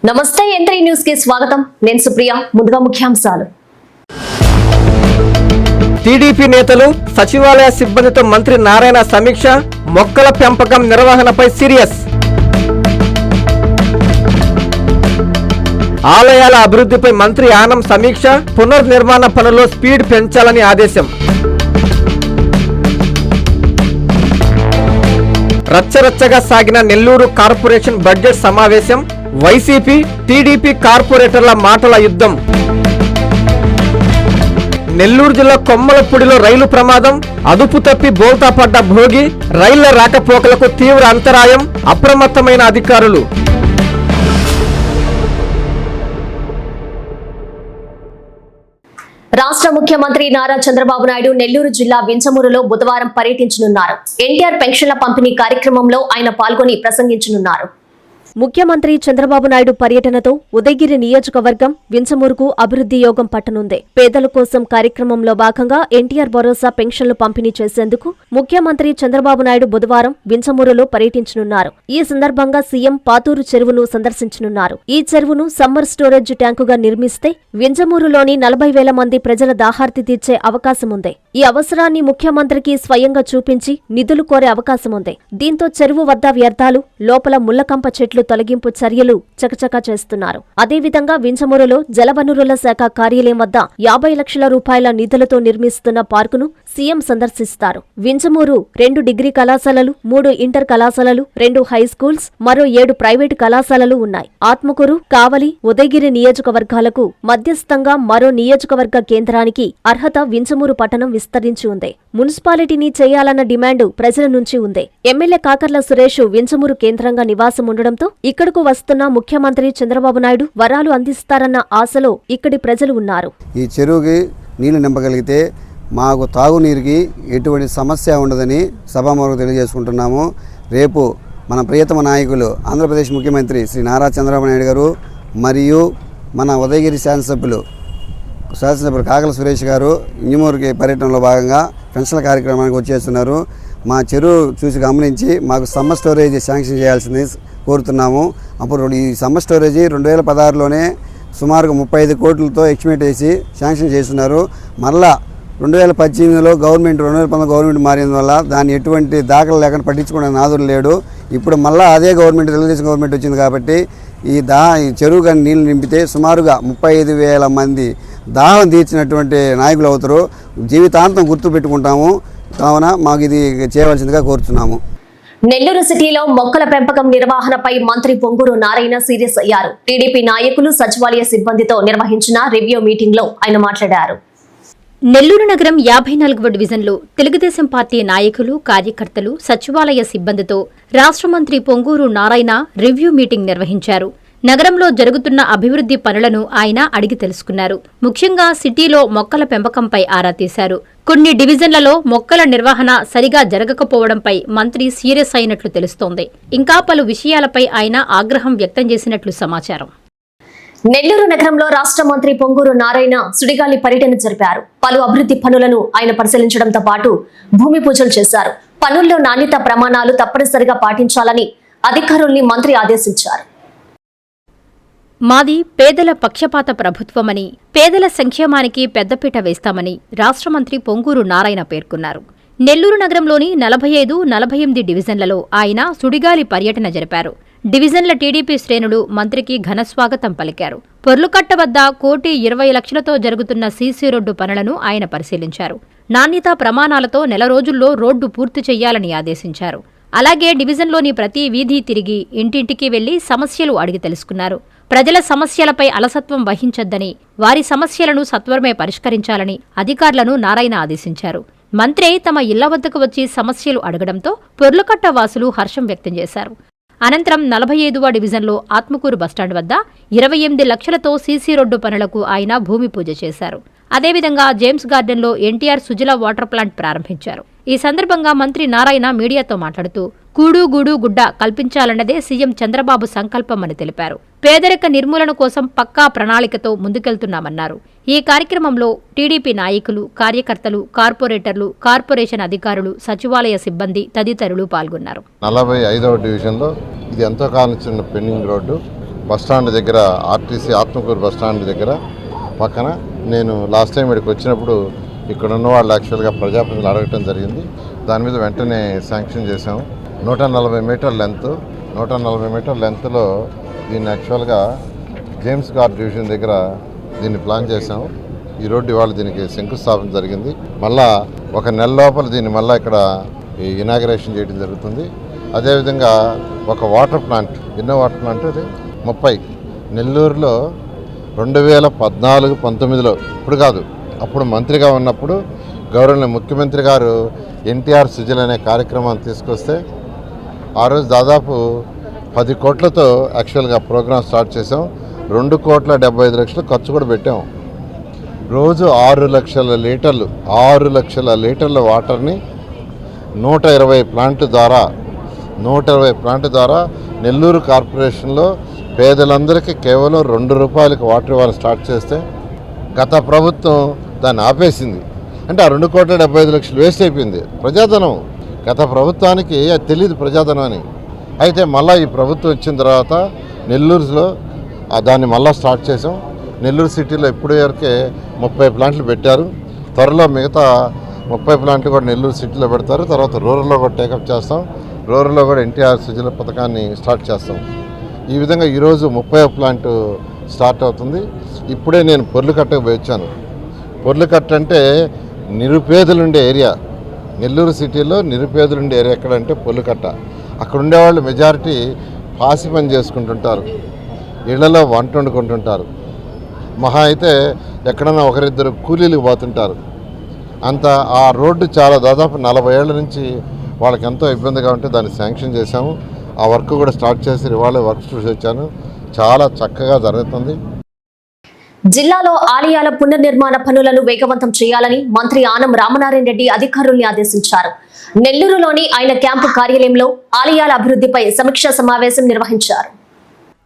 నమస్తే N3 news కి స్వాగతం. నేను సుప్రియ. ముందుగా ముఖ్యాంశాలు. టీడీపీ నేతలు సచివాలయ సిబ్బందితో మంత్రి నారాయణ సమీక్ష. మొక్కల పెంపకం నిర్వహణపై సీరియస్. ఆలయాల అభివృద్ధిపై మంత్రి ఆనం సమీక్ష. పునర్నిర్మాణ పనుల్లో స్పీడ్ పెంచాలని ఆదేశం. రచ్చరచ్చగా సాగిన నెల్లూరు కార్పొరేషన్ బడ్జెట్ సమావేశం. వైసీపీ టీడీపీ కార్పొరేటర్ల మాటల యుద్ధం. నెల్లూరు జిల్లా కొమ్మలపూడిలో రైలు ప్రమాదం. అదుపు తప్పి బోల్తా పడ్డ భోగి. రైళ్ల రాకపోకలకు తీవ్ర అంతరాయం. అప్రమత్తమైన అధికారులు. రాష్ట్ర ముఖ్యమంత్రి నారా చంద్రబాబు నాయుడు నెల్లూరు జిల్లా వింజమూరులో బుధవారం పర్యటించనున్నారు. ఎన్టీఆర్ పెన్షన్ల పంపిణీ కార్యక్రమంలో ఆయన పాల్గొని ప్రసంగించనున్నారు. ముఖ్యమంత్రి చంద్రబాబు నాయుడు పర్యటనతో ఉదయగిరి నియోజకవర్గం వింజమూరుకు అభివృద్ధి యోగం పట్టనుంది. పేదల కోసం కార్యక్రమంలో భాగంగా ఎన్టీఆర్ భరోసా పెన్షన్లు పంపిణీ చేసేందుకు ముఖ్యమంత్రి చంద్రబాబు నాయుడు బుధవారం వింజమూరులో పర్యటించనున్నారు. ఈ సందర్భంగా సీఎం పాతూరు చెరువును సందర్శించనున్నారు. ఈ చెరువును సమ్మర్ స్టోరేజ్ ట్యాంకుగా నిర్మిస్తే వింజమూరులోని 40,000 మంది ప్రజల దాహార్తి తీర్చే అవకాశముంది. ఈ అవసరాన్ని ముఖ్యమంత్రికి స్వయంగా చూపించి నిధులు కోరే అవకాశముంది. దీంతో చెరువు వద్ద వ్యర్థాలు, లోపల ముళ్లకంప చెట్లు తొలగింపు చర్యలు చకచకా చేస్తున్నారు. అదేవిధంగా వింజమూరులో జలవనరుల శాఖ కార్యాలయం వద్ద 50 లక్షల రూపాయల నిధులతో నిర్మిస్తున్న పార్కును సీఎం సందర్శిస్తారు. వింజమూరు 2 డిగ్రీ కళాశాలలు, 3 ఇంటర్ కళాశాలలు, 2 హై స్కూల్స్, మరో 7 ప్రైవేటు కళాశాలలు ఉన్నాయి. ఆత్మకూరు, కావలి, ఉదయగిరి నియోజకవర్గాలకు మధ్యస్థంగా మరో నియోజకవర్గ కేంద్రానికి అర్హత వింజమూరు పట్టణం విస్తరించి ఉంది. మున్సిపాలిటీని చేయాలన్న డిమాండ్ ప్రజల నుంచి ఉంది. ఎమ్మెల్యే కాకర్ల సురేష్ వింజమూరు కేంద్రంగా నివాసం ఉండడంతో ఇక్కడకు వస్తున్న ముఖ్యమంత్రి చంద్రబాబు నాయుడు వరాలు అందిస్తారన్న ఆశలో ఇక్కడి ప్రజలు ఉన్నారు. ఈ చెరువుకి నీళ్లు నింపగలిగితే మాకు తాగునీరుకి ఎటువంటి సమస్య ఉండదని సభాముఖంగా తెలియజేసుకుంటున్నాము. రేపు మన ప్రియతమ నాయకులు ఆంధ్రప్రదేశ్ ముఖ్యమంత్రి శ్రీ నారా చంద్రబాబు నాయుడు గారు మరియు మన ఉదయగిరి శాసనసభ్యులు కాకల సురేష్ గారు ఇంజమూరుకి పర్యటనలో భాగంగా పెన్షన్ల కార్యక్రమానికి వచ్చేస్తున్నారు. మా చెరువు చూసి గమనించి మాకు సమ్మర్ స్టోరేజ్ శాంక్షన్ చేయాల్సింది కోరుతున్నాము. అప్పుడు ఈ సమ్మర్ స్టోరేజీ 2016లోనే సుమారుగా 35 కోట్లతో ఎస్టిమేట్ వేసి శాంక్షన్ చేస్తున్నారు. మరలా 2018లో గవర్నమెంట్ 2019 గవర్నమెంట్ మారినందువల్ల దాన్ని ఎటువంటి దాఖలు లేకుండా పట్టించుకునే నాదులు లేడు. ఇప్పుడు మళ్ళీ అదే గవర్నమెంట్, తెలుగుదేశం గవర్నమెంట్ వచ్చింది కాబట్టి ఈ చెరువు కానీ నీళ్ళు నింపితే సుమారుగా 35,000 మంది దాహం తీర్చినటువంటి నాయకులు అవుతారు. జీవితాంతం గుర్తు పెట్టుకుంటాము. కావున మాకు ఇది చేయవలసిందిగా కోరుతున్నాము. నెల్లూరు సిటీలో మొక్కల పెంపకం నిర్వహణపై మంత్రి పొంగూరు నారాయణ సీరియస్ అయ్యారు. టీడీపీ నాయకులు సచివాలయ సిబ్బందితో నిర్వహించిన రివ్యూ మీటింగ్ లో ఆయన మాట్లాడారు. నెల్లూరు నగరం 54వ డివిజన్లో తెలుగుదేశం పార్టీ నాయకులు, కార్యకర్తలు, సచివాలయ సిబ్బందితో రాష్ట్ర మంత్రి పొంగూరు నారాయణ రివ్యూ మీటింగ్ నిర్వహించారు. నగరంలో జరుగుతున్న అభివృద్ధి పనులను ఆయన అడిగి తెలుసుకున్నారు. ముఖ్యంగా సిటీలో మొక్కల పెంపకంపై ఆరా తీశారు. కొన్ని డివిజన్లలో మొక్కల నిర్వహణ సరిగా జరగకపోవడంపై మంత్రి సీరియస్ అయినట్లు తెలుస్తోంది. ఇంకా పలు విషయాలపై ఆయన ఆగ్రహం వ్యక్తం చేసినట్లు సమాచారం. నెల్లూరు నగరంలో రాష్ట్ర మంత్రి పొంగూరు నారాయణ సుడిగాలి పర్యటన జరిపారు. పలు అభివృద్ధి పనులను ఆయన పరిశీలించడంతో పాటు భూమి పూజలు చేశారు. పనుల్లో నాణ్యత ప్రమాణాలు తప్పనిసరిగా పాటించాలని అధికారుల్ని మంత్రి ఆదేశించారు. మాది పేదల పక్షపాత ప్రభుత్వమని, పేదల సంక్షేమానికి పెద్దపీట వేస్తామని రాష్ట్ర మంత్రి పొంగూరు నారాయణ పేర్కొన్నారు. నెల్లూరు నగరంలోని 45, 48 డివిజన్లలో ఆయన సుడిగాలి పర్యటన జరిపారు. డివిజన్ల టీడీపీ శ్రేణులు మంత్రికి ఘనస్వాగతం పలికారు. పొర్లుకట్ట వద్ద 1,20,00,000తో జరుగుతున్న సీసీ రోడ్డు పనులను ఆయన పరిశీలించారు. నాణ్యతా ప్రమాణాలతో నెల రోజుల్లో రోడ్డు పూర్తి చేయాలని ఆదేశించారు. అలాగే డివిజన్లోని ప్రతి వీధి తిరిగి ఇంటింటికి వెళ్లి సమస్యలు అడిగి తెలుసుకున్నారు. ప్రజల సమస్యలపై అలసత్వం వహించొద్దని, వారి సమస్యలను సత్వరమే పరిష్కరించాలని అధికారులను నారాయణ ఆదేశించారు. మంత్రి తమ ఇళ్ల వద్దకు వచ్చి సమస్యలు అడగడంతో పొర్లుకట్ట వాసులు హర్షం వ్యక్తం చేశారు. అనంతరం 45వ డివిజన్లో ఆత్మకూరు బస్టాండ్ వద్ద 28 లక్షలతో సీసీ రోడ్డు పనులకు ఆయన భూమి పూజ చేశారు. అదేవిధంగా జేమ్స్ గార్డెన్లో ఎన్టీఆర్ సుజల వాటర్ ప్లాంట్ ప్రారంభించారు. ఈ సందర్భంగా మంత్రి నారాయణ మీడియాతో మాట్లాడుతూ కూడు గూడు గుడ్డ కల్పించాలన్నదే సీఎం చంద్రబాబు సంకల్పమని తెలిపారు. పేదరిక నిర్మూలన కోసం పక్కా ప్రణాళికతో ముందుకెళ్తున్నామన్నారు. ఈ కార్యక్రమంలో టీడీపీ నాయకులు, కార్యకర్తలు, కార్పొరేటర్లు, కార్పొరేషన్ అధికారులు, సచివాలయ సిబ్బంది తదితరులు పాల్గొన్నారు. 45వ డివిజన్లో ఇది ఎంతో కాలం చిన్న పెండింగ్ రోడ్డు బస్టాండ్ దగ్గర ఆర్టీసీ ఆత్మకూరు బస్టాండ్ దగ్గర పక్కన నేను లాస్ట్ టైం ఇక్కడికి వచ్చినప్పుడు ఇక్కడ ఉన్న వాళ్ళు యాక్చువల్గా ప్రజాప్రతినిధులు అడగటం జరిగింది. దాని మీద వెంటనే శాంక్షన్ చేసాము. 140 మీటర్ లెంత్ 140 మీటర్ లెంత్లో దీన్ని యాక్చువల్గా జేమ్స్ గార్డ్ డివిజన్ దగ్గర దీన్ని ప్లాన్ చేసాము. ఈ రోడ్డు ఇవాళ దీనికి శంకుస్థాపన జరిగింది. మళ్ళా ఒక నెల లోపల దీన్ని మళ్ళీ ఇక్కడ ఇనాగరేషన్ చేయడం జరుగుతుంది. అదేవిధంగా ఒక వాటర్ ప్లాంట్, ఎన్నో వాటర్ ప్లాంట్ అది 30 నెల్లూరులో 2014-19లో, ఇప్పుడు కాదు, అప్పుడు మంత్రిగా ఉన్నప్పుడు గౌరవనీయ ముఖ్యమంత్రి గారు ఎన్టీఆర్ సుజల్ అనే కార్యక్రమాన్ని తీసుకొస్తే ఆ రోజు దాదాపు 10 కోట్లతో యాక్చువల్గా ప్రోగ్రామ్ స్టార్ట్ చేసాం. 2,75 లక్షలు ఖర్చు కూడా పెట్టాం. రోజు 6 లక్షల లీటర్ల వాటర్ని 120 ప్లాంట్ ద్వారా నెల్లూరు కార్పొరేషన్లో పేదలందరికీ కేవలం 2 రూపాయలకి వాటర్ ఇవ్వాలని స్టార్ట్ చేస్తే గత ప్రభుత్వం దాన్ని ఆపేసింది. అంటే ఆ 2,75 లక్షలు వేస్ట్ అయిపోయింది. ప్రజాధనం. గత ప్రభుత్వానికి అది తెలియదు ప్రజాధనం అని. అయితే మళ్ళీ ఈ ప్రభుత్వం వచ్చిన తర్వాత నెల్లూరులో దాన్ని మళ్ళీ స్టార్ట్ చేసాం. నెల్లూరు సిటీలో ఇప్పటి వరకే 30 ప్లాంట్లు పెట్టారు. త్వరలో మిగతా 30 ప్లాంట్లు కూడా నెల్లూరు సిటీలో పెడతారు. తర్వాత రూరల్లో కూడా టేకప్ చేస్తాం. రూరల్లో కూడా ఎన్టీఆర్ సుజల పథకాన్ని స్టార్ట్ చేస్తాం. ఈ విధంగా ఈరోజు 30వ ప్లాంట్ స్టార్ట్ అవుతుంది. ఇప్పుడే నేను పొర్లుకట్టకు పోయి వచ్చాను. పొర్లుకట్ట అంటే నిరుపేదలుండే ఏరియా. నెల్లూరు సిటీలో నిరుపేదలుండే ఏరియా ఎక్కడంటే పొర్లుకట్ట. అక్కడ ఉండేవాళ్ళు మెజారిటీ పాసి పని చేసుకుంటుంటారు, ఇళ్లలో వంట వండుకుంటుంటారు. మహా అయితే ఎక్కడన్నా ఒకరిద్దరు కూలీలకు పోతుంటారు. అంత ఆ రోడ్డు చాలా దాదాపు 40 ఏళ్ల నుంచి వాళ్ళకి ఎంతో ఇబ్బందిగా ఉంటే దాన్ని శాంక్షన్ చేశాము. ఆ వర్క్ కూడా స్టార్ట్ చేసి ఇవాళ వర్క్ చూసి వచ్చాను. చాలా చక్కగా జరుగుతుంది. జిల్లాలో ఆలయాల పునర్నిర్మాణ పనులను వేగవంతం చేయాలని మంత్రి ఆనం రామనారాయణ రెడ్డి అధికారుల్ని ఆదేశించారు. నెల్లూరులోని ఆయన క్యాంపు కార్యాలయంలో ఆలయాల అభివృద్ధిపై సమీక్షా సమావేశం నిర్వహించారు.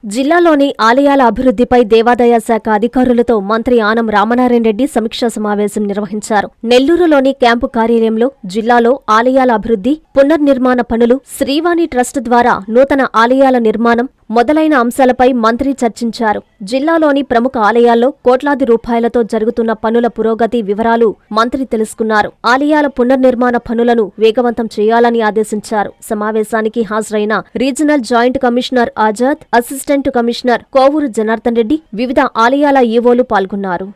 జిల్లాలోని ఆలయాల అభివృద్ధిపై దేవాదాయ శాఖ అధికారులతో మంత్రి ఆనం రామనారాయణ రెడ్డి సమీక్షా సమావేశం నిర్వహించారు. నెల్లూరులోని క్యాంపు కార్యాలయంలో జిల్లాలో ఆలయాల అభివృద్ధి, పునర్నిర్మాణ పనులు, శ్రీవాణి ట్రస్ట్ ద్వారా నూతన ఆలయాల నిర్మాణం మొదలైన అంశాలపై మంత్రి చర్చించారు. జిల్లాలోని ప్రముఖ ఆలయాల్లో కోట్లాది రూపాయలతో జరుగుతున్న పనుల పురోగతి వివరాలు మంత్రి తెలుసుకున్నారు. ఆలయాల పునర్నిర్మాణ పనులను వేగవంతం చేయాలని ఆదేశించారు. సమావేశానికి హాజరైన regional joint commissioner Azad, assistant commissioner Kovur Janardhan Reddy, వివిధ ఆలయాల ఈవోలు పాల్గొన్నారు.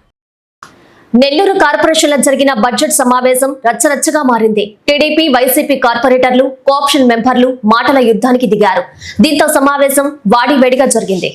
నెల్లూరు కార్పొరేషన్లో జరిగిన బడ్జెట్ సమావేశం రచ్చరచ్చగా మారింది. టీడీపీ, వైసీపీ కార్పొరేటర్లు, కోఆప్షన్ మెంబర్లు మాటల యుద్ధానికి దిగారు. దీంతో సమావేశం వాడివేడిగా జరిగింది.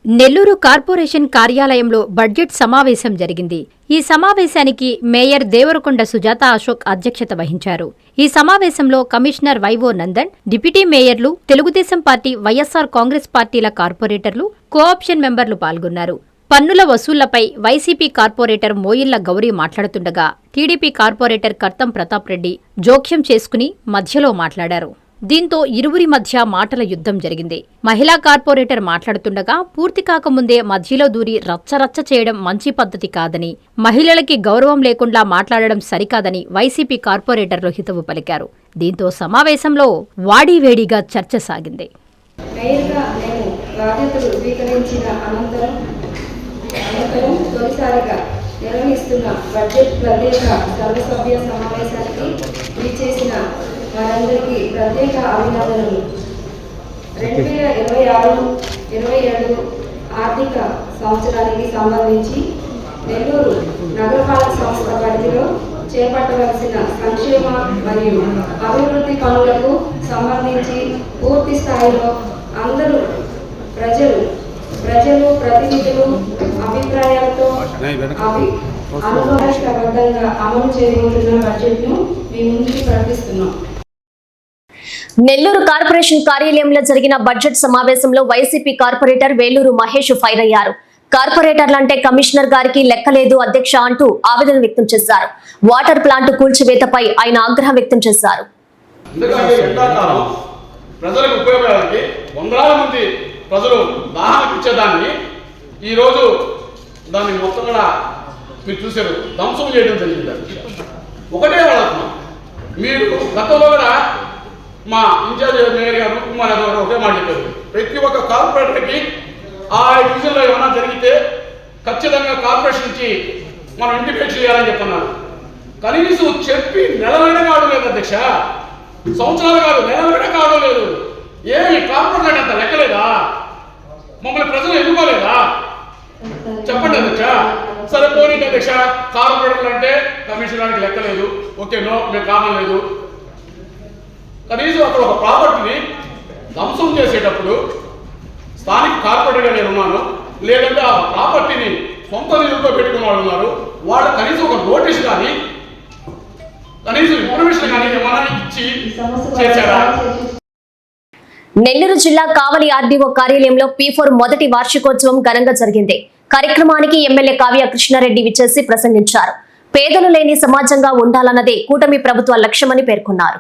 నెల్లూరు కార్పొరేషన్ కార్యాలయంలో బడ్జెట్ సమావేశం జరిగింది. ఈ సమావేశానికి మేయర్ దేవరకొండ సుజాత అశోక్ అధ్యక్షత వహించారు. ఈ సమావేశంలో కమిషనర్ వైవో నందన్, డిప్యూటీ మేయర్లు, తెలుగుదేశం పార్టీ, వైఎస్సార్ కాంగ్రెస్ పార్టీల కార్పొరేటర్లు, కోఆప్షన్ మెంబర్లు పాల్గొన్నారు. పన్నుల వసూళ్లపై వైసీపీ కార్పొరేటర్ మోయిళ్ల గౌరీ మాట్లాడుతుండగా టీడీపీ కార్పొరేటర్ కర్తం ప్రతాప్ రెడ్డి జోక్యం చేసుకుని మధ్యలో మాట్లాడారు. దీంతో ఇరువురి మధ్య మాటల యుద్ధం జరిగింది. మహిళా కార్పొరేటర్ మాట్లాడుతుండగా పూర్తి కాకముందే మధ్యలో దూరి రచ్చరచ్చ చేయడం మంచి పద్ధతి కాదని, మహిళలకి గౌరవం లేకుండా మాట్లాడడం సరికాదని వైసీపీ కార్పొరేటర్లు హితవు పలికారు. దీంతో సమావేశంలో వాడీవేడిగా చర్చ సాగింది. తొలిసారిగా నిర్వహిస్తున్న బడ్జెట్ ప్రత్యేక సర్వసభ్య సమావేశానికి విచ్చేసిన వారందరికీ ప్రత్యేక అభినందనలు. 2026-27 ఆర్థిక సంవత్సరానికి సంబంధించి నెల్లూరు నగరపాలక సంస్థ పరిధిలో చేపట్టవలసిన సంక్షేమ మరియు అభివృద్ధి పనులకు సంబంధించి పూర్తి స్థాయిలో అందరూ ప్రజలు ప్రతినిధులు అభిప్రాయాలతో అనుభవబద్ధంగా అమలు చేయబోతున్న బడ్జెట్ను మీ ముందుకు ప్రకటిస్తున్నాం. నెల్లూరు కార్పొరేషన్ కార్యాలయంలో జరిగిన బడ్జెట్ సమావేశంలో YCP corporator Vellore Mahesh fire అయ్యారు. కార్పొరేటర్లంటే కమిషనర్ గారికి లెక్కలేదు అధ్యక్ష అంటూ ఆవేదన వ్యక్తం చేశారు. వాటర్ ప్లాంట్ కూల్చివేతపై ఆయన ఆగ్రహం వ్యక్తం చేశారు. ప్రజలకు ఉపయోగపడడానికి వందలాది మంది ప్రజలు దాహానికి ఇచ్చేదాన్ని ఈరోజు దాన్ని మొత్తం కూడా మీరు చూశారు, ధ్వంసం చేయడం జరిగింది. ఒకటే వాళ్ళకు మీరు గతంలో కూడా మా ఇన్ఛార్జ్ మేయర్ గారు రూప్ కుమార్ యాదవ్ గారు ఒకే మాట చెప్పారు, ప్రతి ఒక్క కార్పొరేటర్కి ఆ డివిజన్లో ఏమైనా జరిగితే ఖచ్చితంగా కార్పొరేషన్ నుంచి మనం ఇంటిమేట్ చేయాలని చెప్తున్నారు. కనీసం చెప్పి నెలవైనా కావడం లేదు అధ్యక్ష, సంవత్సరాలు కాదు నెలవైనా కావడం లేదు. ఏమి కార్పొరేటర్ అంత లెక్కలేదా? మమ్మల్ని ప్రజలు ఎన్నుకోలేదా? చెప్పండి అధ్యక్ష. సరే పోనీ అధ్యక్ష, కార్పొరేటర్లు అంటే కమిషనర్కి లెక్కలేదు, ఓకే నో మేము కానలేదు. కనీసం అక్కడ ఒక ప్రాపర్టీని ధ్వంసం చేసేటప్పుడు స్థానిక కార్పొరేటర్గా నేను ఉన్నాను, లేదంటే ఆ ప్రాపర్టీని సొంత నిధులతో పెట్టుకున్న వాళ్ళు ఉన్నారు, వాళ్ళు కనీసం ఒక నోటీస్ కానీ కనీసం ఇన్ఫర్మేషన్ కానీ ఏమైనా ఇచ్చి చేశారా? నెల్లూరు జిల్లా కావలి ఆర్డీఓ కార్యాలయంలో P4 మొదటి వార్షికోత్సవం ఘనంగా జరిగింది. కార్యక్రమానికి ఎమ్మెల్యే కావ్య కృష్ణారెడ్డి విచ్చేసి ప్రసంగించారు. పేదలు లేని సమాజంగా ఉండాలన్నదే కూటమి ప్రభుత్వ లక్ష్యమని పేర్కొన్నారు.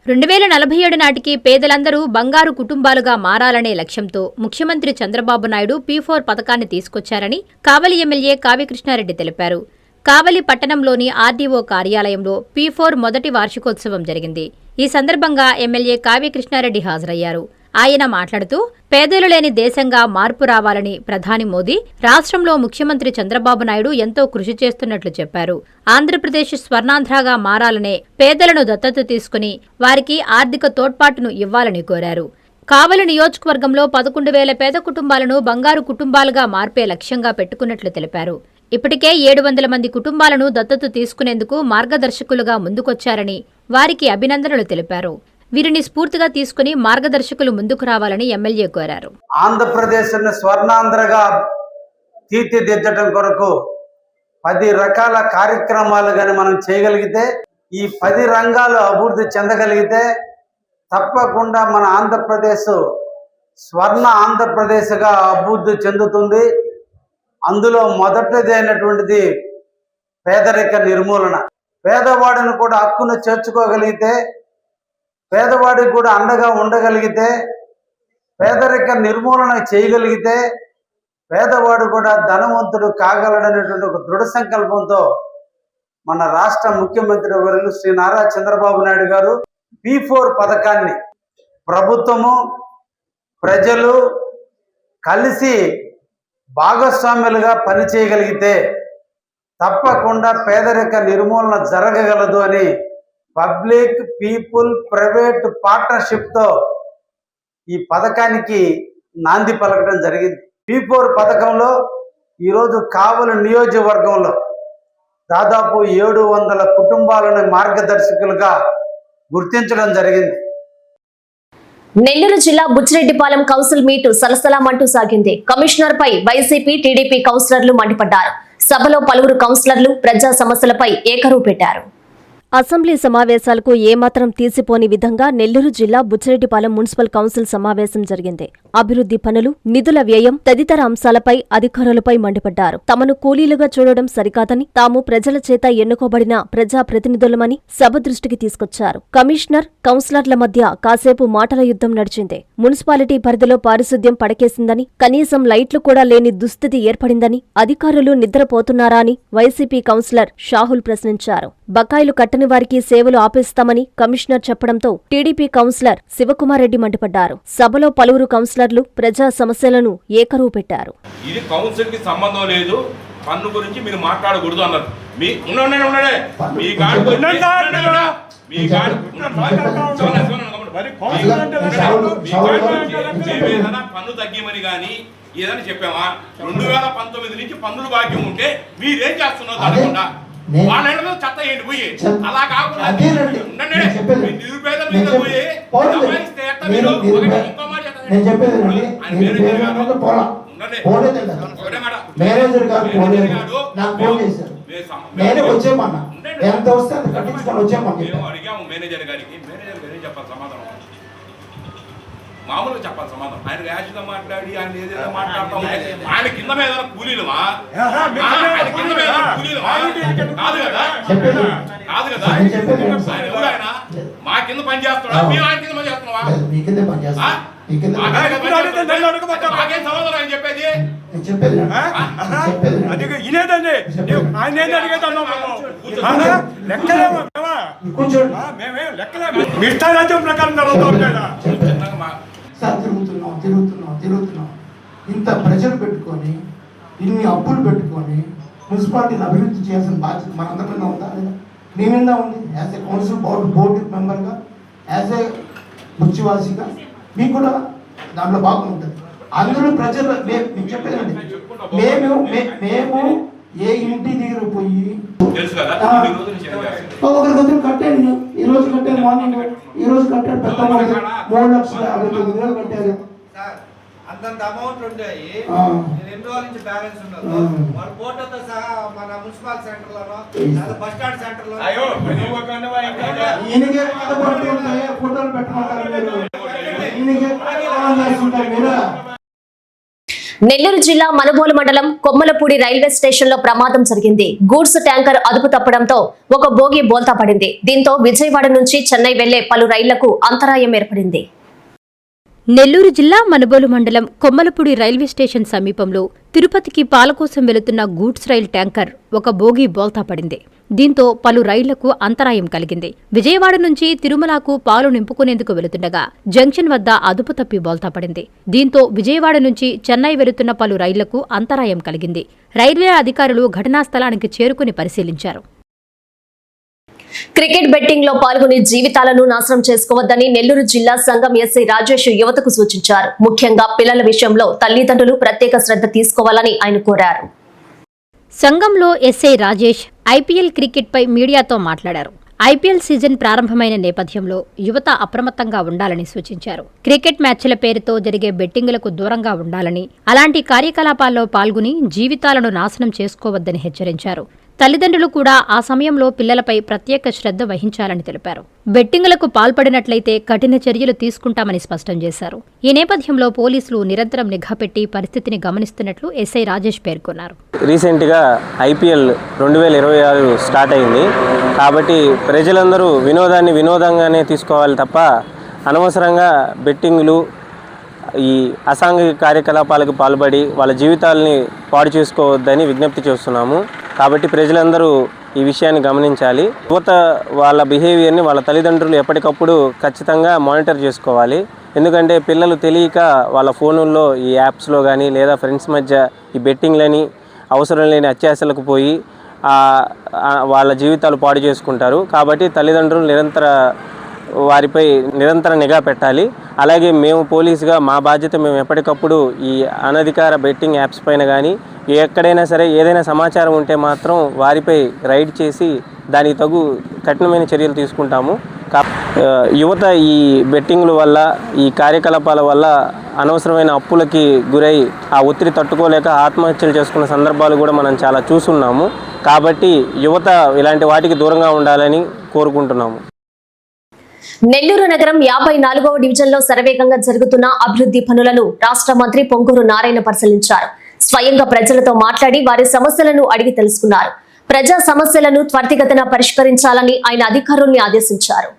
2047 నాటికి పేదలందరూ బంగారు కుటుంబాలుగా మారాలనే లక్ష్యంతో ముఖ్యమంత్రి చంద్రబాబు నాయుడు P4 పథకాన్ని తీసుకొచ్చారని కావలి ఎమ్మెల్యే కావ్యకృష్ణారెడ్డి తెలిపారు. కావలి పట్టణంలోని ఆర్డీఓ కార్యాలయంలో P4 మొదటి వార్షికోత్సవం జరిగింది. ఈ సందర్భంగా ఎమ్మెల్యే కావ్యకృష్ణారెడ్డి హాజరయ్యారు. ఆయన మాట్లాడుతూ పేదలు లేని దేశంగా మార్పు రావాలని ప్రధాని మోదీ, రాష్ట్రంలో ముఖ్యమంత్రి చంద్రబాబు నాయుడు ఎంతో కృషి చేస్తున్నట్లు చెప్పారు. ఆంధ్రప్రదేశ్ స్వర్ణాంధ్రగా మారాలనే పేదలను దత్తత తీసుకుని వారికి ఆర్థిక తోడ్పాటును ఇవ్వాలని కోరారు. కావలి నియోజకవర్గంలో 11,000 పేద కుటుంబాలను బంగారు కుటుంబాలుగా మార్పే లక్ష్యంగా పెట్టుకున్నట్లు తెలిపారు. ఇప్పటికే 700 మంది కుటుంబాలను దత్తత తీసుకునేందుకు మార్గదర్శకులుగా ముందుకొచ్చారని వారికి అభినందనలు తెలిపారు. వీరిని స్ఫూర్తిగా తీసుకుని మార్గదర్శకులు ముందుకు రావాలని ఎమ్మెల్యే కోరారు. ఆంధ్రప్రదేశ్ను స్వర్ణాంధ్రగా తీర్చిదిద్దడం కొరకు 10 రకాల కార్యక్రమాలు కానీ మనం చేయగలిగితే, ఈ 10 రంగాలు అభివృద్ధి చెందగలిగితే తప్పకుండా మన ఆంధ్రప్రదేశ్ స్వర్ణ ఆంధ్రప్రదేశ్గా అభివృద్ధి చెందుతుంది. అందులో మొదటిది అయినటువంటిది పేదరిక నిర్మూలన. పేదవాడిని కూడా హక్కును చేర్చుకోగలిగితే, పేదవాడికి కూడా అండగా ఉండగలిగితే, పేదరిక నిర్మూలన చేయగలిగితే పేదవాడు కూడా ధనవంతుడు కాగలడనేటువంటి ఒక దృఢ సంకల్పంతో మన రాష్ట్ర ముఖ్యమంత్రి వర్యులు శ్రీ నారా చంద్రబాబు నాయుడు గారు P4 పథకాన్ని ప్రభుత్వము ప్రజలు కలిసి భాగస్వాములుగా పనిచేయగలిగితే తప్పకుండా పేదరిక నిర్మూలన జరగగలదు అని పబ్లిక్ పీపుల్ ప్రైవేట్ పార్ట్నర్షిప్తో ఈ పథకానికి నాంది పలకడం జరిగింది. P4 పథకంలో ఈరోజు కావలి నియోజకవర్గంలో దాదాపు 700 కుటుంబాలను మార్గదర్శకులుగా గుర్తించడం జరిగింది. నెల్లూరు జిల్లా బుచ్చిరెడ్డిపాలెం కౌన్సిల్ మీటు సలసలామంటూ సాగింది. కమిషనర్ పై వైసీపీ, టీడీపీ కౌన్సిలర్లు మండిపడ్డారు. సభలో పలువురు కౌన్సిలర్లు ప్రజా సమస్యలపై ఏకరువు పెట్టారు. అసెంబ్లీ సమావేశాలకు ఏమాత్రం తీసిపోని విధంగా నెల్లూరు జిల్లా బుచ్చిరెడ్డిపాలెం మున్సిపల్ కౌన్సిల్ సమావేశం జరిగింది. అభివృద్ధి పనులు, నిధుల వ్యయం తదితర అంశాలపై అధికారులపై మండిపడ్డారు. తమను కూలీలుగా చూడడం సరికాదని, తాము ప్రజల చేత ఎన్నుకోబడిన ప్రజా ప్రతినిధులమని సభ దృష్టికి తీసుకొచ్చారు. కమిషనర్, కౌన్సిలర్ల మధ్య కాసేపు మాటల యుద్ధం నడిచింది. మున్సిపాలిటీ పరిధిలో పారిశుద్ధ్యం పడకేసిందని, కనీసం లైట్లు కూడా లేని దుస్థితి ఏర్పడిందని, అధికారులు నిద్రపోతున్నారా అని వైసీపీ కౌన్సిలర్ షాహుల్ ప్రశ్నించారు. బకాయిలు కట్టని వారికి సేవలు ఆపేస్తామని కమిషనర్ చెప్పడంతో టీడీపీ కౌన్సిలర్ శివకుమార్ రెడ్డి మండిపడ్డారు. సభలో పలువురు కౌన్సిలర్లు ప్రజా సమస్యలను ఏకరువు పెట్టారు. ఇది కౌన్సిల్ కి సంబంధం లేదు, పన్ను గురించి మీరు మాట్లాడకూడదు అన్నారు. పన్ను తగ్గిమని గాని ఏదని చెప్పామా? 2019 నుంచి పన్నులు భాగ్యం ఉంటే మీరేం చేస్తున్నారు తగ్గకుండా వాళ్ళ చెత్త ఏంటి పోయి అలా కాకుండా నిరుపేద మీద పోయి మీరు ఇంకో మాట మేనేజర్ గారు ఎంత వస్తే అంత కట్టించుకొని వచ్చామని అడిగాము. మేనేజర్ గారికి చెప్పాలి సమాధానం, మామూలుగా చెప్పాలి సమాధానం. ఆయన ర్యాష్గా మాట్లాడి ఆయన ఏదైనా మాట్లాడతాం. ఆయన కింద మీద కూలీలమా? కింద మీద కూలీలమా? కాదు కదా, కాదు కదా. ఆయన ఎవరు? ఆయన మా కింద పని చేస్తున్నాడా? మేము ఆయన కింద పని చేస్తున్నావా? మాకేం సమాధానం ఆయన చెప్పేది? సార్ తిరుగుతున్నాం ఇంత ప్రెషర్ పెట్టుకొని ఇన్ని అప్పులు పెట్టుకొని మున్సిపాలిటీని అభివృద్ధి చేయాల్సిన బాధ్యత మనందరి మీద ఉందా లేదా? మీ మీద ఉంది. యాజ్ ఏ కౌన్సిల్ బోర్డు మెంబర్గా, యాజ్ ఏ ముచ్చివాసిగా మీకు కూడా దాంట్లో భాగం ఉంటుంది. అందరూ ప్రజలు మీకు చెప్పేదండి, మేము ఏ ఇంటి దగ్గర పోయి ఒకరికొకరు కట్టాను. ఈ రోజు కట్టాను, మార్నింగ్ ఈ రోజు కట్టాడు, పెద్ద 3,59,000 కట్టారు. అంతంత అమౌంట్ ఉంటాయి. 2 రోజుల నుంచి బ్యాలెన్స్ ఉండదు. వాళ్ళ ఫోటోతో సహా మన మున్సిపల్ సెంటర్ లోనో లేదా బస్ స్టాండ్ సెంటర్ లో ఫోటోలు పెట్టమంటారు మీరు. నెల్లూరు జిల్లా మనుబోలు మండలం కొమ్మలపూడి రైల్వే స్టేషన్ లో ప్రమాదం జరిగింది. గూడ్స్ ట్యాంకర్ అదుపు తప్పడంతో ఒక బోగి బోల్తా పడింది. దీంతో విజయవాడ నుంచి చెన్నై వెళ్లే పలు రైళ్లకు అంతరాయం ఏర్పడింది. నెల్లూరు జిల్లా మనుబోలు మండలం కొమ్మలపూడి రైల్వే స్టేషన్ సమీపంలో తిరుపతికి పాల కోసం వెళుతున్న గూడ్స్ రైల్ ట్యాంకర్ ఒక బోగి బోల్తా పడింది. దీంతో పలు రైళ్లకు అంతరాయం కలిగింది. విజయవాడ నుంచి తిరుమలకు పాలు నింపుకునేందుకు వెళుతుండగా జంక్షన్ వద్ద అదుపు తప్పి బోల్తా పడింది. దీంతో విజయవాడ నుంచి చెన్నై వెళుతున్న పలు రైళ్లకు అంతరాయం కలిగింది. రైల్వే అధికారులు ఘటనా స్థలానికి చేరుకుని పరిశీలించారు. క్రికెట్ బెట్టింగ్ లో పాల్గొని జీవితాలను నాశనం చేసుకోవద్దని నెల్లూరు జిల్లా సంఘం ఎస్ఐ రాజేష్ యువతకు సూచించారు. ముఖ్యంగా పిల్లల విషయంలో తల్లిదండ్రులు ప్రత్యేక శ్రద్ధ తీసుకోవాలని ఆయన కోరారు. సంఘంలో ఎస్ఐ రాజేష్ ఐపీఎల్ క్రికెట్పై మీడియాతో మాట్లాడారు. ఐపీఎల్ సీజన్ ప్రారంభమైన నేపథ్యంలో యువత అప్రమత్తంగా ఉండాలని సూచించారు. క్రికెట్ మ్యాచ్ల పేరుతో జరిగే బెట్టింగులకు దూరంగా ఉండాలని, అలాంటి కార్యకలాపాల్లో పాల్గొని జీవితాలను నాశనం చేసుకోవద్దని హెచ్చరించారు. తల్లిదండ్రులు కూడా ఆ సమయంలో పిల్లలపై ప్రత్యేక శ్రద్ధ వహించాలని తెలిపారు. బెట్టింగులకు పాల్పడినట్లయితే కఠిన చర్యలు తీసుకుంటామని స్పష్టం చేశారు. ఈ నేపథ్యంలో పోలీసులు నిరంతరం నిఘా పెట్టి పరిస్థితిని గమనిస్తున్నట్లు ఎస్ఐ రాజేష్ పేర్కొన్నారు. రీసెంట్గా ఐపీఎల్ 2026 స్టార్ట్ అయింది కాబట్టి ప్రజలందరూ వినోదాన్ని వినోదంగానే తీసుకోవాలి తప్ప అనవసరంగా బెట్టింగులు, ఈ అసాంఘిక కార్యకలాపాలకు పాల్పడి వాళ్ళ జీవితాలని పాడు చేసుకోవద్దని విజ్ఞప్తి చేస్తున్నాము. కాబట్టి ప్రజలందరూ ఈ విషయాన్ని గమనించాలి. యువత వాళ్ళ బిహేవియర్ని వాళ్ళ తల్లిదండ్రులు ఎప్పటికప్పుడు ఖచ్చితంగా మానిటర్ చేసుకోవాలి. ఎందుకంటే పిల్లలు తెలియక వాళ్ళ ఫోనుల్లో ఈ యాప్స్లో కానీ లేదా ఫ్రెండ్స్ మధ్య ఈ బెట్టింగ్లని అవసరం లేని అత్యాశలకు పోయి వాళ్ళ జీవితాలు పాడు చేసుకుంటారు. కాబట్టి తల్లిదండ్రులు వారిపై నిరంతర నిఘా పెట్టాలి. అలాగే మేము పోలీసుగా మా బాధ్యత మేము ఎప్పటికప్పుడు ఈ అనధికార బెట్టింగ్ యాప్స్ పైన కానీ ఎక్కడైనా సరే ఏదైనా సమాచారం ఉంటే మాత్రం వారిపై రైడ్ చేసి దానికి తగు కఠినమైన చర్యలు తీసుకుంటాము. యువత ఈ బెట్టింగ్ల వల్ల, ఈ కార్యకలాపాల వల్ల అనవసరమైన అప్పులకి గురై ఆ ఒత్తిడి తట్టుకోలేక ఆత్మహత్యలు చేసుకున్న సందర్భాలు కూడా మనం చాలా చూస్తున్నాము. కాబట్టి యువత ఇలాంటి వాటికి దూరంగా ఉండాలని కోరుకుంటున్నాము. నెల్లూరు నగరం 54వ డివిజన్లో శరవేగంగా జరుగుతున్న అభివృద్ధి పనులను రాష్ట్ర మంత్రి పొంగూరు నారాయణ పరిశీలించారు. స్వయంగా ప్రజలతో మాట్లాడి వారి సమస్యలను అడిగి తెలుసుకున్నారు. ప్రజా సమస్యలను త్వరితగతిన పరిష్కరించాలని ఆయన అధికారుల్ని ఆదేశించారు.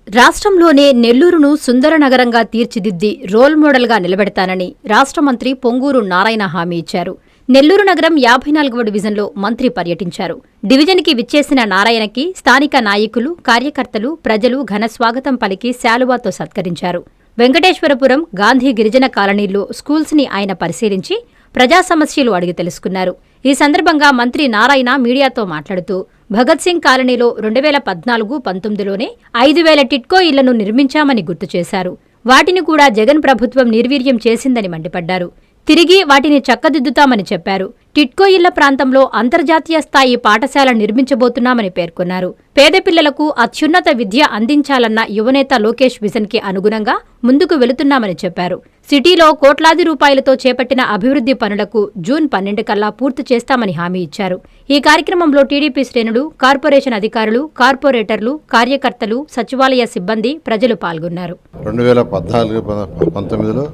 రాష్ట్రంలోనే నెల్లూరును సుందర నగరంగా తీర్చిదిద్ది రోల్ మోడల్గా నిలబెడతానని రాష్ట్ర మంత్రి పొంగూరు నారాయణ హామీ ఇచ్చారు. నెల్లూరు నగరం 54వ డివిజన్లో మంత్రి పర్యటించారు. డివిజన్కి విచ్చేసిన నారాయణకి స్థానిక నాయకులు, కార్యకర్తలు, ప్రజలు ఘన స్వాగతం పలికి శాలువాతో సత్కరించారు. వెంకటేశ్వరపురం, గాంధీ గిరిజన కాలనీల్లో స్కూల్స్ని ఆయన పరిశీలించి ప్రజా సమస్యలు అడిగి తెలుసుకున్నారు. ఈ సందర్భంగా మంత్రి నారాయణ మీడియాతో మాట్లాడుతూ భగత్ సింగ్ కాలనీలో 2014-19లోనే 5,000 టిట్కో ఇళ్లను నిర్మించామని గుర్తు చేశారు. వాటిని కూడా జగన్ ప్రభుత్వం నిర్వీర్యం చేసిందని మండిపడ్డారు. తిరిగి వాటిని చక్కదిద్దుతామని చెప్పారు. టిట్కో ఇళ్ల ప్రాంతంలో అంతర్జాతీయ స్థాయి పాఠశాల నిర్మించబోతున్నామని పేర్కొన్నారు. పేద పిల్లలకు అత్యున్నత విద్య అందించాలన్న యువనేత లోకేష్ విజన్కి అనుగుణంగా ముందుకు వెళుతున్నామని చెప్పారు. సిటీలో కోట్లాది రూపాయలతో చేపట్టిన అభివృద్ధి పనులకు జూన్ 12 కల్లా పూర్తి చేస్తామని హామీ ఇచ్చారు. ఈ కార్యక్రమంలో టీడీపీ శ్రేణులు, కార్పొరేషన్ అధికారులు, కార్పొరేటర్లు, కార్యకర్తలు, సచివాలయ సిబ్బంది, ప్రజలు పాల్గొన్నారు. 2014-19లో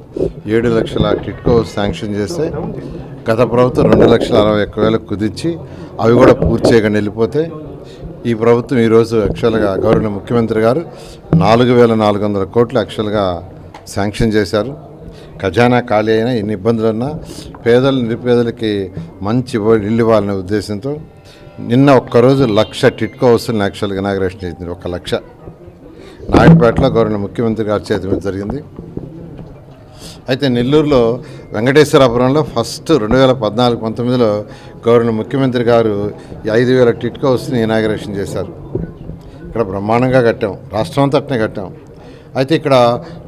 7 లక్షల టిట్కో శాంక్షన్ చేస్తే గత ప్రభుత్వం 2,61,000 కుదించి అవి కూడా పూర్తి చేయకుండా వెళ్ళిపోతే ఈ ప్రభుత్వం ఈరోజు యాక్చువల్గా గౌరవ ముఖ్యమంత్రి గారు 4,400 కోట్లు యాక్చువల్గా శాంక్షన్ చేశారు. ఖజానా ఖాళీ అయినా ఎన్ని ఇబ్బందులున్నా నిరుపేదలకి మంచి ఇల్లు ఇవ్వాలనే ఉద్దేశంతో నిన్న ఒక్కరోజు 1,00,000 టిట్కో హౌస్ని యాక్చువల్గా ఇనాగ్రేషన్ చేసింది. 1,00,000 నాయుడుపేటలో గౌరవ ముఖ్యమంత్రి గారి చేతి మీద జరిగింది. అయితే నెల్లూరులో వెంకటేశ్వరాపురంలో ఫస్ట్ 2014-19లో గవర్నర్ ముఖ్యమంత్రి గారు 5,000 టిట్కో హౌస్ని ఇనాగరేషన్ చేశారు. ఇక్కడ బ్రహ్మాండంగా కట్టాం, రాష్ట్రం అంతటనే కట్టాం. అయితే ఇక్కడ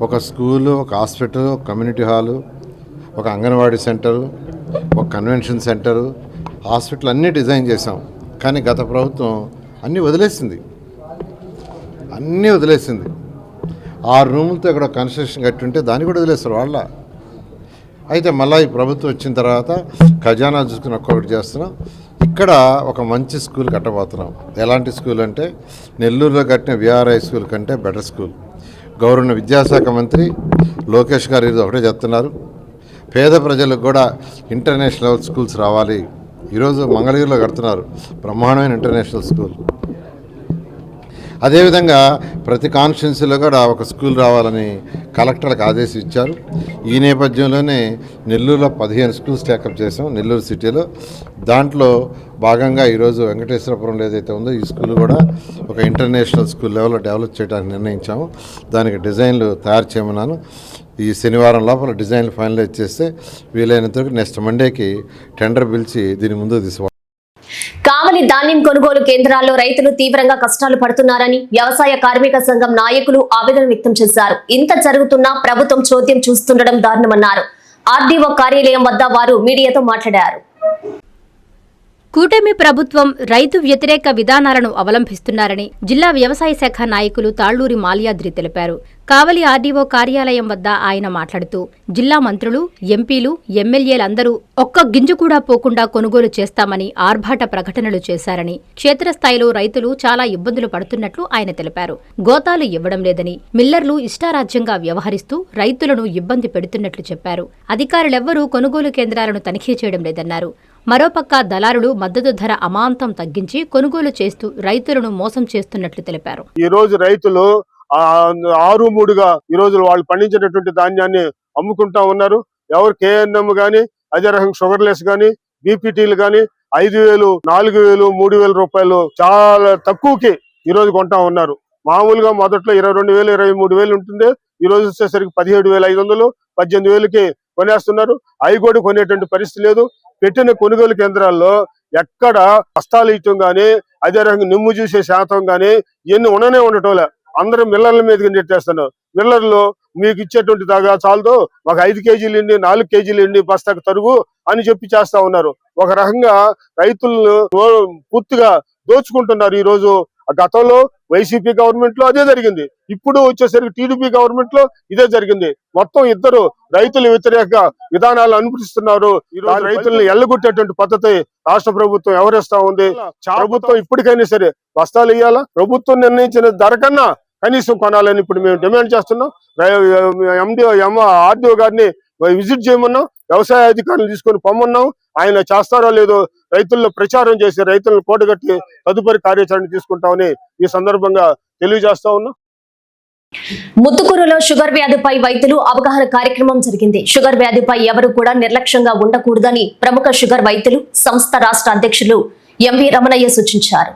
ఒక స్కూలు, ఒక హాస్పిటల్, ఒక కమ్యూనిటీ హాలు, ఒక అంగన్వాడీ సెంటరు, ఒక కన్వెన్షన్ సెంటరు, హాస్పిటల్ అన్నీ డిజైన్ చేశాం. కానీ గత ప్రభుత్వం అన్నీ వదిలేసింది. 6 రూములతో ఇక్కడ కన్స్ట్రక్షన్ కట్టి ఉంటే దాన్ని కూడా వదిలేస్తారు వాళ్ళ. అయితే మళ్ళీ ఈ ప్రభుత్వం వచ్చిన తర్వాత ఖజానా చూసుకుని ఒక్కొక్కటి చేస్తున్నాం. ఇక్కడ ఒక మంచి స్కూల్ కట్టబోతున్నాం. ఎలాంటి స్కూల్ అంటే నెల్లూరులో కట్టిన విఆర్ఐ స్కూల్ కంటే బెటర్ స్కూల్. గౌరవ విద్యాశాఖ మంత్రి లోకేష్ గారు ఈరోజు ఒకటే చెప్తున్నారు, పేద ప్రజలకు కూడా ఇంటర్నేషనల్ లెవెల్ స్కూల్స్ రావాలి. ఈరోజు మంగళగిరిలో కడుతున్నారు బ్రహ్మాండమైన ఇంటర్నేషనల్ స్కూల్. అదేవిధంగా ప్రతి కాన్స్టిట్యున్సీలో కూడా ఒక స్కూల్ రావాలని కలెక్టర్లకు ఆదేశం ఇచ్చారు. ఈ నేపథ్యంలోనే నెల్లూరులో 15 స్కూల్స్ టేకప్ చేసాం నెల్లూరు సిటీలో. దాంట్లో భాగంగా ఈరోజు వెంకటేశ్వరపురంలో ఏదైతే ఉందో ఈ స్కూల్ కూడా ఒక ఇంటర్నేషనల్ స్కూల్ లెవెల్లో డెవలప్ చేయడానికి నిర్ణయించాము. దానికి డిజైన్లు తయారు చేయమన్నాను. ఈ శనివారం లోపల డిజైన్లు ఫైనలైజ్ చేస్తే వీలైనంత వరకు నెక్స్ట్ మండేకి టెండర్ పిలిచి దీని ముందుకు తీసుకోవాలి. కావలి ధాన్యం కొనుగోలు కేంద్రాల్లో రైతులు తీవ్రంగా కష్టాలు పడుతున్నారని వ్యవసాయ కార్మిక సంఘం నాయకులు ఆవేదన వ్యక్తం చేశారు. ఇంత జరుగుతున్నా ప్రభుత్వం చోద్యం చూస్తుండడం దారుణమన్నారు. ఆర్డీఓ కార్యాలయం వద్ద వారు మీడియాతో మాట్లాడారు. కూటమి ప్రభుత్వం రైతు వ్యతిరేక విధానాలను అవలంబిస్తున్నారని జిల్లా వ్యవసాయ శాఖ నాయకులు తాళ్లూరి మాల్యాద్రి తెలిపారు. కావలి ఆర్డీఓ కార్యాలయం వద్ద ఆయన మాట్లాడుతూ జిల్లా మంత్రులు, ఎంపీలు, ఎమ్మెల్యేలందరూ ఒక్క గింజ కూడా పోకుండా కొనుగోలు చేస్తామని ఆర్భాట ప్రకటనలు చేశారని, క్షేత్రస్థాయిలో రైతులు చాలా ఇబ్బందులు పడుతున్నట్లు ఆయన తెలిపారు. గోతాలు ఇవ్వడం లేదని, మిల్లర్లు ఇష్టారాజ్యంగా వ్యవహరిస్తూ రైతులను ఇబ్బంది పెడుతున్నట్లు చెప్పారు. అధికారులెవ్వరూ కొనుగోలు కేంద్రాలను తనిఖీ చేయడం లేదన్నారు. మరోపక్క దళారులు మద్దతు ధర అమాంతం తగ్గించి కొనుగోలు చేస్తూ రైతులను మోసం చేస్తున్నట్లు తెలిపారు. ఈ రోజు రైతులు 6-3గా ఈ రోజు వాళ్ళు పండించినటువంటి ధాన్యాన్ని అమ్ముకుంటా ఉన్నారు. ఎవరు KNM గానీ, అదే రకంగా షుగర్లెస్ గానీ, బీపీటీలు గానీ 5,000, 4,000, 3,000 రూపాయలు చాలా తక్కువకి ఈ రోజు కొంటా ఉన్నారు. మామూలుగా మొదట్లో 22,000, 23,000 ఉంటుంది. ఈ రోజు వచ్చేసరికి 17,500, 18,000కి కొనేస్తున్నారు. అవి కూడా కొనేటువంటి పరిస్థితి లేదు. పెట్టిన కొనుగోలు కేంద్రాల్లో ఎక్కడ బస్తాలు ఇవ్వటం గానీ, అదే రకంగా నిమ్ము చూసే శాతం గానీ ఇవన్నీ ఉండటంలే. అందరూ మిల్లర్ల మీదకి నెట్టేస్తున్నారు. మిల్లర్లు మీకు ఇచ్చేటువంటి దాకా చాలదు, ఒక 5 కేజీలు ఇండి, 4 కేజీలు ఇండి బస్తాకు తరుగు అని చెప్పి చేస్తా ఉన్నారు. ఒక రకంగా రైతులను పూర్తిగా దోచుకుంటున్నారు. ఈ రోజు గతంలో వైసీపీ గవర్నమెంట్ లో అదే జరిగింది, ఇప్పుడు వచ్చేసరికి టీడీపీ గవర్నమెంట్ లో ఇదే జరిగింది. మొత్తం ఇద్దరు రైతుల వ్యతిరేక విధానాలు అనుసరిస్తున్నారు. రైతులను ఎల్లగొట్టేటువంటి పద్ధతి రాష్ట్ర ప్రభుత్వం ఎవరేస్తా ఉంది. ప్రభుత్వం ఇప్పటికైనా సరే బస్తాలు ఇవ్వాలా, ప్రభుత్వం నిర్ణయించిన ధర కన్నా కనీసం కొనాలని ఇప్పుడు మేము డిమాండ్ చేస్తున్నాం. ఆర్డీఓ గారిని విజిట్ చేయమన్నాం, వ్యవసాయ అధికారులు తీసుకొని పొమ్మన్నాం. ఆయన చేస్తారో లేదో రైతుల్లో ప్రచారం చేసి రైతులను కూడగట్టి తదుపరి కార్యాచరణ తీసుకుంటామని ఈ సందర్భంగా తెలియజేస్తా ఉన్నాం. ముత్తుకూరులో షుగర్ వ్యాధిపై వైద్యులు అవగాహన కార్యక్రమం జరిగింది. షుగర్ వ్యాధిపై ఎవరు కూడా నిర్లక్ష్యంగా ఉండకూడదని ప్రముఖ షుగర్ వైద్యులు సంస్థ రాష్ట్ర అధ్యక్షులు ఎంవి రమణయ్య సూచించారు.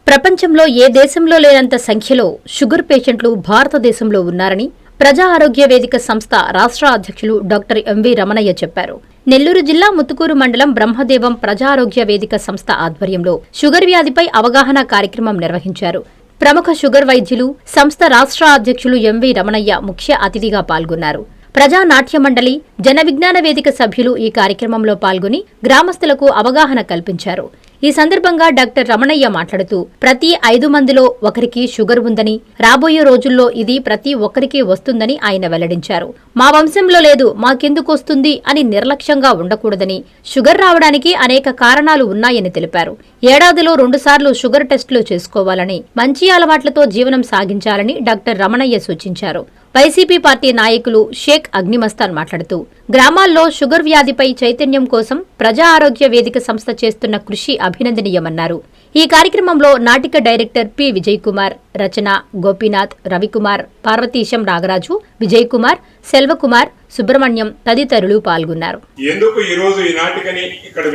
ప్రపంచంలో ఏ దేశంలో లేనంత సంఖ్యలో షుగర్ పేషెంట్లు భారతదేశంలో ఉన్నారని ప్రజా ఆరోగ్య వేదిక సంస్థ రాష్ట్ర అధ్యక్షులు డాక్టర్ ఎంవి రమణయ్య చెప్పారు. నెల్లూరు జిల్లా ముత్తుకూరు మండలం బ్రహ్మదేవం ప్రజా ఆరోగ్య వేదిక సంస్థ ఆధ్వర్యంలో షుగర్ వ్యాధిపై అవగాహన కార్యక్రమం నిర్వహించారు. ప్రముఖ షుగర్ వైద్యులు సంస్థ రాష్ట్ర అధ్యక్షులు ఎంవి రమణయ్య ముఖ్య అతిథిగా పాల్గొన్నారు. ప్రజా నాట్య మండలి, జన విజ్ఞాన వేదిక సభ్యులు ఈ కార్యక్రమంలో పాల్గొని గ్రామస్తులకు అవగాహన కల్పించారు. ఈ సందర్భంగా డాక్టర్ రమణయ్య మాట్లాడుతూ ప్రతి 5 మందిలో ఒకరికి షుగర్ ఉందని, రాబోయే రోజుల్లో ఇది ప్రతి ఒక్కరికి వస్తుందని ఆయన వెల్లడించారు. మా వంశంలో లేదు, మాకెందుకు వస్తుంది అని నిర్లక్ష్యంగా ఉండకూడదని, షుగర్ రావడానికి అనేక కారణాలు ఉన్నాయని తెలిపారు. ఏడాదిలో 2 సార్లు షుగర్ టెస్టులు చేసుకోవాలని, మంచి అలవాట్లతో జీవనం సాగించాలని డాక్టర్ రమణయ్య సూచించారు. వైసీపీ పార్టీ నాయకులు షేక్ అగ్నిమస్తాన్ మాట్లాడుతూ గ్రామాల్లో షుగర్ వ్యాధిపై చైతన్యం కోసం ప్రజా ఆరోగ్య వేదిక సంస్థ చేస్తున్న కృషి అభినందనీయమన్నారు. ఈ కార్యక్రమంలో నాటిక డైరెక్టర్ పి విజయ్ కుమార్, రచన గోపీనాథ్, రవికుమార్, పార్వతీశం నాగరాజు, విజయ్ కుమార్, సెల్వకుమార్, సుబ్రహ్మణ్యం తదితరులు పాల్గొన్నారు. ఎందుకు ఈ రోజు ఈ నాటికని ఇక్కడ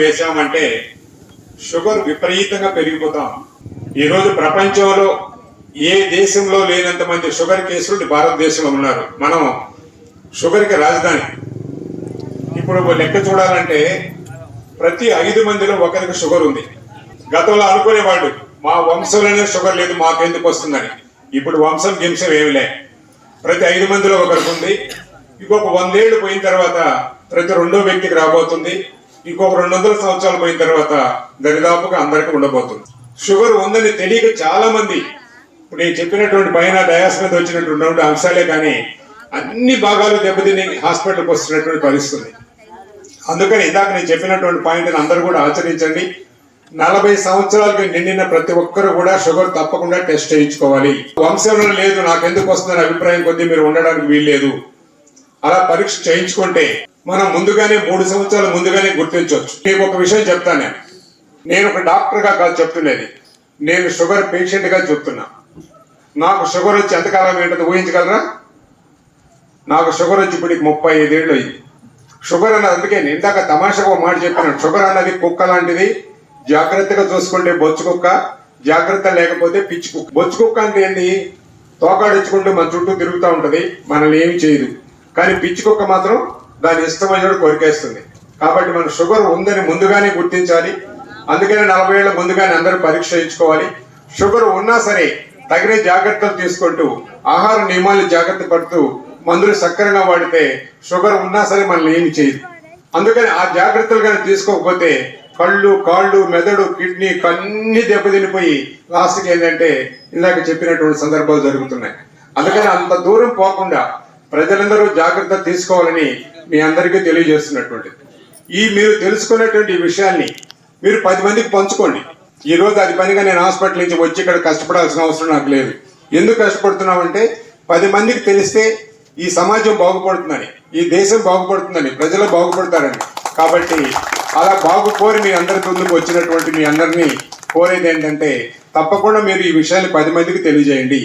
వేసామంటే షుగర్ విపరీతంగా పెరిగిపోతాం. ఈ రోజు ప్రపంచంలో ఏ దేశంలో లేనంత మంది షుగర్ కేసులు భారతదేశంలో ఉన్నారు. మనం షుగర్కి రాజధాని. ఇప్పుడు లెక్క చూడాలంటే ప్రతి 5 మందిలో ఒకరికి షుగర్ ఉంది. గతంలో అనుకునేవాళ్ళు మా వంశంలోనే షుగర్ లేదు మాకెందుకు వస్తుందని. ఇప్పుడు వంశం గింశం ఏమి లే, ప్రతి 5 మందిలో ఒకరికి ఉంది. ఇంకొక 100 ఏళ్ళు పోయిన తర్వాత ప్రతి 2వ వ్యక్తికి రాబోతుంది. ఇంకొక 200 సంవత్సరాలు పోయిన తర్వాత దరిదాపుగా అందరికీ ఉండబోతుంది. షుగర్ ఉందని తెలియక చాలా మంది ఇప్పుడు నేను చెప్పినటువంటి పైన డయాస్ మీద వచ్చినటువంటి అంశాలే కానీ అన్ని భాగాలు దెబ్బతిని హాస్పిటల్కి వస్తున్నటువంటి పరిస్థితి. అందుకని ఇందాక నేను చెప్పినటువంటి పాయింట్ని అందరూ కూడా ఆచరించండి. 40 సంవత్సరాలకు నిండిన ప్రతి ఒక్కరు కూడా షుగర్ తప్పకుండా టెస్ట్ చేయించుకోవాలి. వంశంలో లేదు నాకెందుకు వస్తుందని అభిప్రాయం కొద్దీ మీరు ఉండడానికి వీల్లేదు. అలా పరీక్ష చేయించుకుంటే మనం ముందుగానే 3 సంవత్సరాలు ముందుగానే గుర్తించవచ్చు. మీకు ఒక విషయం చెప్తాను. నేను ఒక డాక్టర్గా కాదు చెప్తున్నది, నేను షుగర్ పేషెంట్గా చెప్తున్నా. నాకు షుగర్ వచ్చి ఎంతకాలం ఏంటో ఊహించగలరా? నాకు షుగర్ వచ్చి ఇప్పటికి 35 ఏళ్ళు అయింది. షుగర్ అన్నది అందుకే ఇందాక తమాషగా ఒక మాట చెప్పినాను. షుగర్ అన్నది కుక్క లాంటిది. జాగ్రత్తగా చూసుకుంటే బొచ్చు కుక్క, జాగ్రత్త లేకపోతే పిచ్చి కుక్క. బొచ్చు కుక్క అంటే ఏంది? తోకాడించుకుంటూ మన చుట్టూ తిరుగుతూ ఉంటది, మనల్ని ఏమి చేయదు. కానీ పిచ్చి కుక్క మాత్రం దాని ఇష్టమైన కొరికేస్తుంది. కాబట్టి మన షుగర్ ఉందని ముందుగానే గుర్తించాలి. అందుకనే 40 ఏళ్ల ముందుగానే అందరూ పరీక్ష చేయించుకోవాలి. షుగర్ ఉన్నా సరే తగిన జాగ్రత్తలు తీసుకుంటూ ఆహార నియమాలు జాగ్రత్త పడుతూ మందులు సక్రమంగా వాడితే షుగర్ ఉన్నా సరే మనల్ని ఏమి చేయదు. అందుకని ఆ జాగ్రత్తలు కానీ తీసుకోకపోతే కళ్ళు, కాళ్ళు, మెదడు, కిడ్నీ అన్ని దెబ్బతినిపోయి లాస్ట్కి ఏంటంటే ఇందాక చెప్పినటువంటి సందర్భాలు జరుగుతున్నాయి. అందుకని అంత దూరం పోకుండా ప్రజలందరూ జాగ్రత్త తీసుకోవాలని మీ అందరికీ తెలియజేస్తున్నటువంటిది. ఈ మీరు తెలుసుకున్నటువంటి విషయాన్ని మీరు 10 మందికి పంచుకోండి. ఈ రోజు అది పనిగా నేను హాస్పిటల్ నుంచి వచ్చి ఇక్కడ కష్టపడాల్సిన అవసరం నాకు లేదు. ఎందుకు కష్టపడుతున్నామంటే 10 మందికి తెలిస్తే ఈ సమాజం బాగుపడుతుందని, ఈ దేశం బాగుపడుతుందని, ప్రజలు బాగుపడతారని. కాబట్టి అలా బాగుకోరి మీ అందరి ముందుకు వచ్చినటువంటి మీ అందరినీ కోరేది ఏంటంటే తప్పకుండా మీరు ఈ విషయాన్ని 10 మందికి తెలియజేయండి.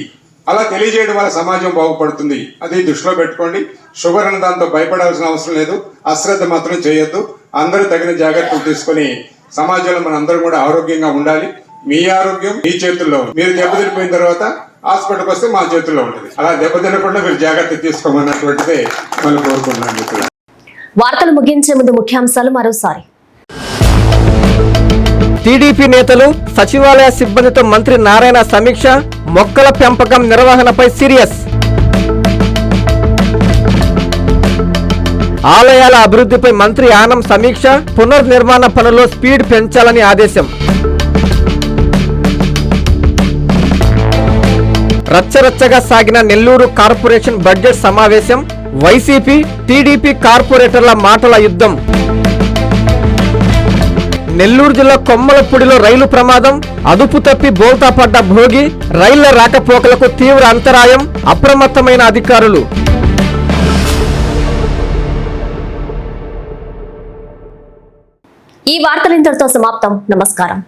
అలా తెలియజేయడం వల్ల సమాజం బాగుపడుతుంది. అది దృష్టిలో పెట్టుకోండి. షుగర్ అన్న దాంతో భయపడాల్సిన అవసరం లేదు. అశ్రద్ధ మాత్రం చేయొద్దు. అందరూ తగిన జాగ్రత్తలు తీసుకొని సమాజంలో మన అందరం కూడా ఆరోగ్యంగా ఉండాలి. మీ ఆరోగ్యం మీ చేతుల్లో. మీరు దెబ్బతినిపోయిన తర్వాత హాస్పిటల్కి వస్తే మా చేతుల్లో ఉంటుంది. అలా దెబ్బతినకుండా మీరు జాగ్రత్త తీసుకోమన్నటువంటిదే మనం కోరుకుంటున్నాను. వార్తలు ముగించే ముందు ముఖ్యాంశాలు మరోసారి. టీడీపీ నేతలు సచివాలయ సిబ్బందితో మంత్రి నారాయణ సమీక్ష. మొక్కల పెంపకం నిర్వహణపై సీరియస్. ఆలయాల అభివృద్ధిపై మంత్రి ఆనం సమీక్ష. పునర్నిర్మాణ పనుల్లో స్పీడ్ పెంచాలని ఆదేశం. రచ్చరచ్చగా సాగిన నెల్లూరు కార్పొరేషన్ బడ్జెట్ సమావేశం. వైసీపీ, టీడీపీ కార్పొరేటర్ల మాటల యుద్ధం. నెల్లూరు జిల్లా కొమ్మలపూడిలో రైలు ప్రమాదం. అదుపు తప్పి బోల్తా పడ్డ భోగి. రైళ్ల రాకపోకలకు తీవ్ర అంతరాయం. అప్రమత్తమైన అధికారులు. ఈ వార్తలు ఇంతటితో సమాప్తం. నమస్కారం.